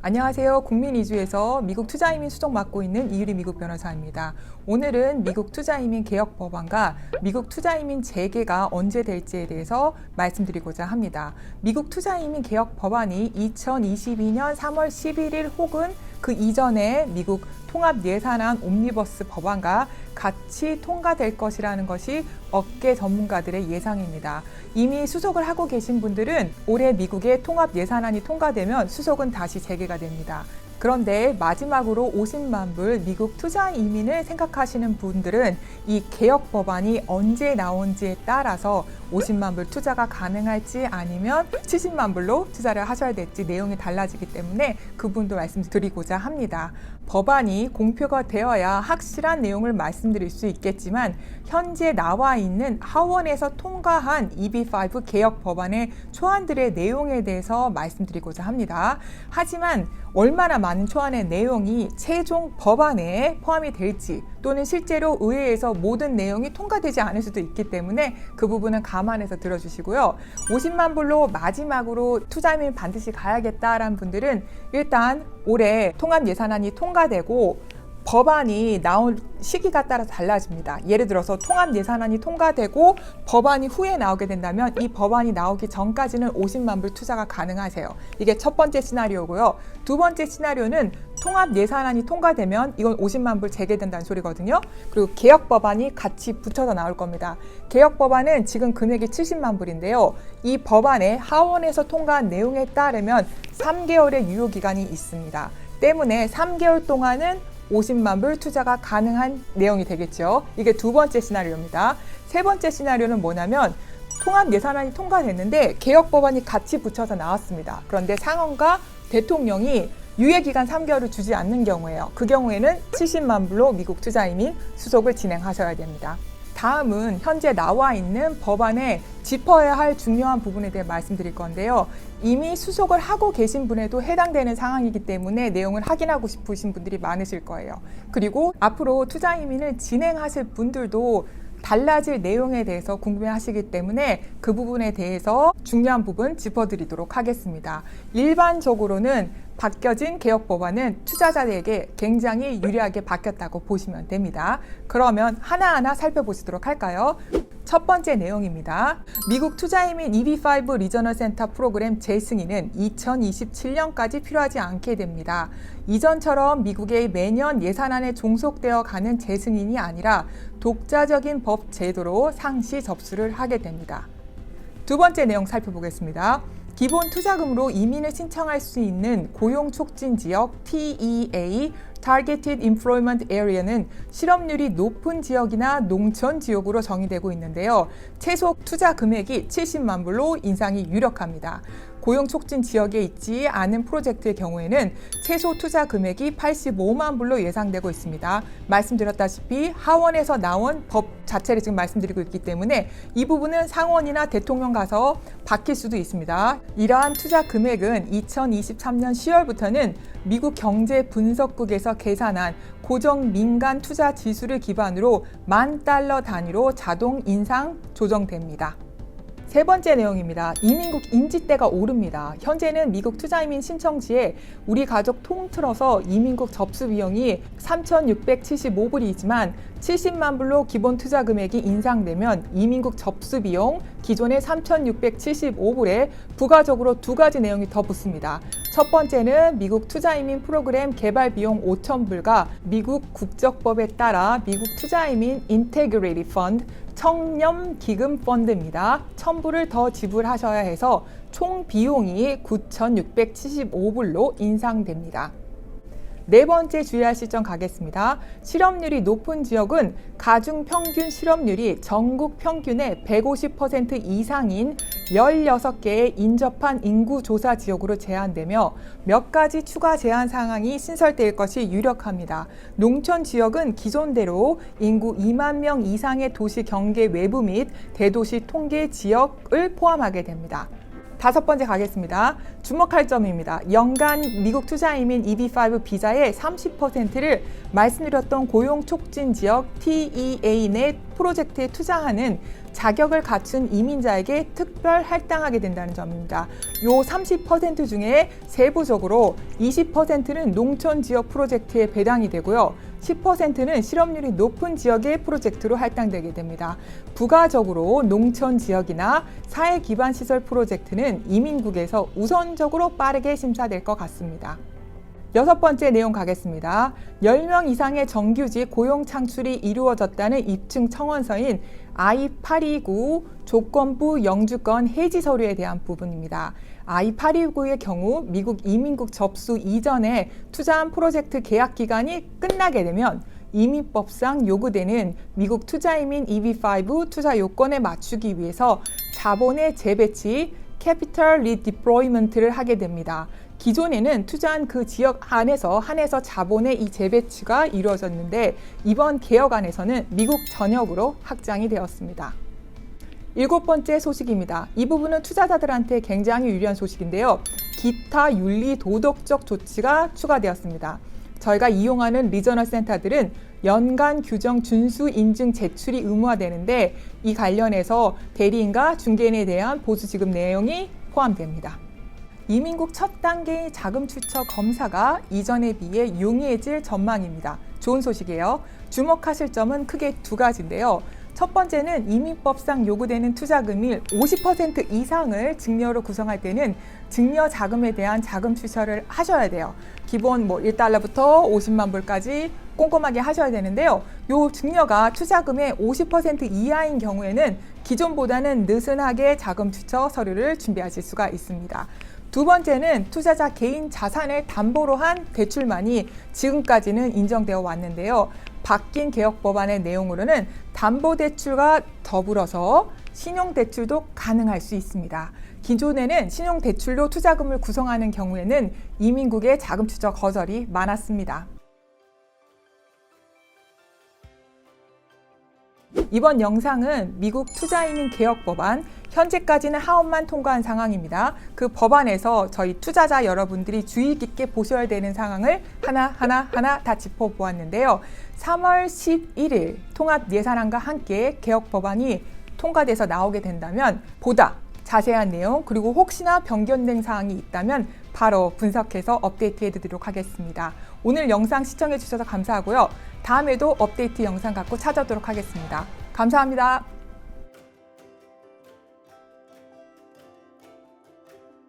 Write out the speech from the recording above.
안녕하세요. 국민이주에서 미국 투자이민 수석 맡고 있는 이유리 미국 변호사입니다. 오늘은 미국 투자이민 개혁 법안과 미국 투자이민 재개가 언제 될지에 대해서 말씀드리고자 합니다. 미국 투자이민 개혁 법안이 2022년 3월 11일 혹은 그 이전에 미국 통합예산안 옴니버스 법안과 같이 통과될 것이라는 것이 업계 전문가들의 예상입니다. 이미 수속을 하고 계신 분들은 올해 미국의 통합예산안이 통과되면 수속은 다시 재개가 됩니다. 그런데 마지막으로 50만 불 미국 투자 이민을 생각하시는 분들은 이 개혁 법안이 언제 나온지에 따라서 50만 불 투자가 가능할지 아니면 70만 불로 투자를 하셔야 될지 내용이 달라지기 때문에 그분도 말씀드리고자 합니다. 법안이 공표가 되어야 확실한 내용을 말씀드릴 수 있겠지만 현재 나와 있는 하원에서 통과한 EB5 개혁 법안의 초안들의 내용에 대해서 말씀드리고자 합니다. 하지만 얼마나 많은 초안의 내용이 최종 법안에 포함이 될지 또는 실제로 의회에서 모든 내용이 통과되지 않을 수도 있기 때문에 그 부분은 감안해서 들어주시고요. 50만 불로 마지막으로 투자이민 반드시 가야겠다라는 분들은 일단 올해 통합예산안이 통과되고 법안이 나올 시기가 따라서 달라집니다. 예를 들어서 통합예산안이 통과되고 법안이 후에 나오게 된다면 이 법안이 나오기 전까지는 50만 불 투자가 가능하세요. 이게 첫 번째 시나리오고요. 두 번째 시나리오는 통합예산안이 통과되면 이건 50만 불 재개된다는 소리거든요. 그리고 개혁법안이 같이 붙여서 나올 겁니다. 개혁법안은 지금 금액이 70만 불인데요. 이 법안에 하원에서 통과한 내용에 따르면 3개월의 유효기간이 있습니다. 때문에 3개월 동안은 50만 불 투자가 가능한 내용이 되겠죠. 이게 두 번째 시나리오입니다. 세 번째 시나리오는 뭐냐면 통합예산안이 통과됐는데 개혁법안이 같이 붙여서 나왔습니다. 그런데 상원과 대통령이 유예기간 3개월을 주지 않는 경우에요. 그 경우에는 70만 불로 미국 투자이민 수속을 진행하셔야 됩니다. 다음은 현재 나와 있는 법안에 짚어야 할 중요한 부분에 대해 말씀드릴 건데요. 이미 수속을 하고 계신 분에도 해당되는 상황이기 때문에 내용을 확인하고 싶으신 분들이 많으실 거예요. 그리고 앞으로 투자 이민을 진행하실 분들도 달라질 내용에 대해서 궁금해하시기 때문에 그 부분에 대해서 중요한 부분 짚어드리도록 하겠습니다. 일반적으로는 바뀌어진 개혁 법안은 투자자들에게 굉장히 유리하게 바뀌었다고 보시면 됩니다. 그러면 하나하나 살펴보시도록 할까요? 첫 번째 내용입니다. 미국 투자이민 EB5 리저널 센터 프로그램 재승인은 2027년까지 필요하지 않게 됩니다. 이전처럼 미국의 매년 예산안에 종속되어 가는 재승인이 아니라 독자적인 법 제도로 상시 접수를 하게 됩니다. 두 번째 내용 살펴보겠습니다. 기본 투자금으로 이민을 신청할 수 있는 고용 촉진 지역 TEA Targeted Employment Area는 실업률이 높은 지역이나 농촌 지역으로 정의되고 있는데요. 최소 투자 금액이 70만 불로 인상이 유력합니다. 고용 촉진 지역에 있지 않은 프로젝트의 경우에는 최소 투자 금액이 85만 불로 예상되고 있습니다. 말씀드렸다시피 하원에서 나온 법 자체를 지금 말씀드리고 있기 때문에 이 부분은 상원이나 대통령 가서 바뀔 수도 있습니다. 이러한 투자 금액은 2023년 10월부터는 미국 경제분석국에서 계산한 고정 민간 투자 지수를 기반으로 $10,000 단위로 자동 인상 조정됩니다. 세 번째 내용입니다. 이민국 임지대가 오릅니다. 현재는 미국 투자이민 신청지에 우리 가족 통틀어서 이민국 접수 비용이 3,675불이지만 70만 불로 기본 투자 금액이 인상되면 이민국 접수 비용 기존의 3,675불에 부가적으로 두 가지 내용이 더 붙습니다. 첫 번째는 미국 투자이민 프로그램 개발 비용 5,000불과 미국 국적법에 따라 미국 투자이민 인테그레이티드 펀드 청렴 기금 펀드입니다. 1,000불을 더 지불하셔야 해서 총 비용이 9,675불로 인상됩니다. 네 번째 주의하실 점 가겠습니다. 실업률이 높은 지역은 가중 평균 실업률이 전국 평균의 150% 이상인 16개의 인접한 인구 조사 지역으로 제한되며 몇 가지 추가 제한 사항이 신설될 것이 유력합니다. 농촌 지역은 기존대로 인구 2만 명 이상의 도시 경계 외부 및 대도시 통계 지역을 포함하게 됩니다. 다섯 번째 가겠습니다. 주목할 점입니다. 연간 미국 투자이민 EB5 비자의 30%를 말씀드렸던 고용 촉진 지역 TEA 내 프로젝트에 투자하는 자격을 갖춘 이민자에게 특별 할당하게 된다는 점입니다. 요 30% 중에 세부적으로 20%는 농촌 지역 프로젝트에 배당이 되고요. 10%는 실업률이 높은 지역의 프로젝트로 할당되게 됩니다. 부가적으로 농촌 지역이나 사회 기반 시설 프로젝트는 이민국에서 우선적으로 빠르게 심사될 것 같습니다. 여섯 번째 내용 가겠습니다. 10명 이상의 정규직 고용 창출이 이루어졌다는 입증 청원서인 I-829 조건부 영주권 해지 서류에 대한 부분입니다. I-829의 경우 미국 이민국 접수 이전에 투자한 프로젝트 계약 기간이 끝나게 되면 이민법상 요구되는 미국 투자이민 EB5 투자 요건에 맞추기 위해서 자본의 재배치, 캐피털 리디플로이먼트를 하게 됩니다. 기존에는 투자한 그 지역 안에서 한해서 자본의 이 재배치가 이루어졌는데 이번 개혁안에서는 미국 전역으로 확장이 되었습니다. 일곱 번째 소식입니다. 이 부분은 투자자들한테 굉장히 유리한 소식인데요. 기타 윤리 도덕적 조치가 추가되었습니다. 저희가 이용하는 리저널 센터들은 연간 규정 준수 인증 제출이 의무화되는데 이 관련해서 대리인과 중개인에 대한 보수 지급 내용이 포함됩니다. 이민국 첫 단계의 자금 출처 검사가 이전에 비해 용이해질 전망입니다. 좋은 소식이에요. 주목하실 점은 크게 두 가지인데요. 첫 번째는 이민법상 요구되는 투자금일 50% 이상을 증여로 구성할 때는 증여 자금에 대한 자금 출처를 하셔야 돼요. 기본 $1부터 50만 불까지 꼼꼼하게 하셔야 되는데요. 요 증여가 투자금의 50% 이하인 경우에는 기존보다는 느슨하게 자금 출처 서류를 준비하실 수가 있습니다. 두 번째는 투자자 개인 자산을 담보로 한 대출만이 지금까지는 인정되어 왔는데요. 바뀐 개혁 법안의 내용으로는 담보대출과 더불어서 신용대출도 가능할 수 있습니다. 기존에는 신용대출로 투자금을 구성하는 경우에는 이민국의 자금 출처 거절이 많았습니다. 이번 영상은 미국 투자이민 개혁 법안, 현재까지는 하원만 통과한 상황입니다. 그 법안에서 저희 투자자 여러분들이 주의 깊게 보셔야 되는 상황을 하나 다 짚어보았는데요. 3월 11일 통합 예산안과 함께 개혁 법안이 통과돼서 나오게 된다면 보다 자세한 내용 그리고 혹시나 변경된 사항이 있다면 바로 분석해서 업데이트해 드리도록 하겠습니다. 오늘 영상 시청해 주셔서 감사하고요. 다음에도 업데이트 영상 갖고 찾아오도록 하겠습니다. 감사합니다.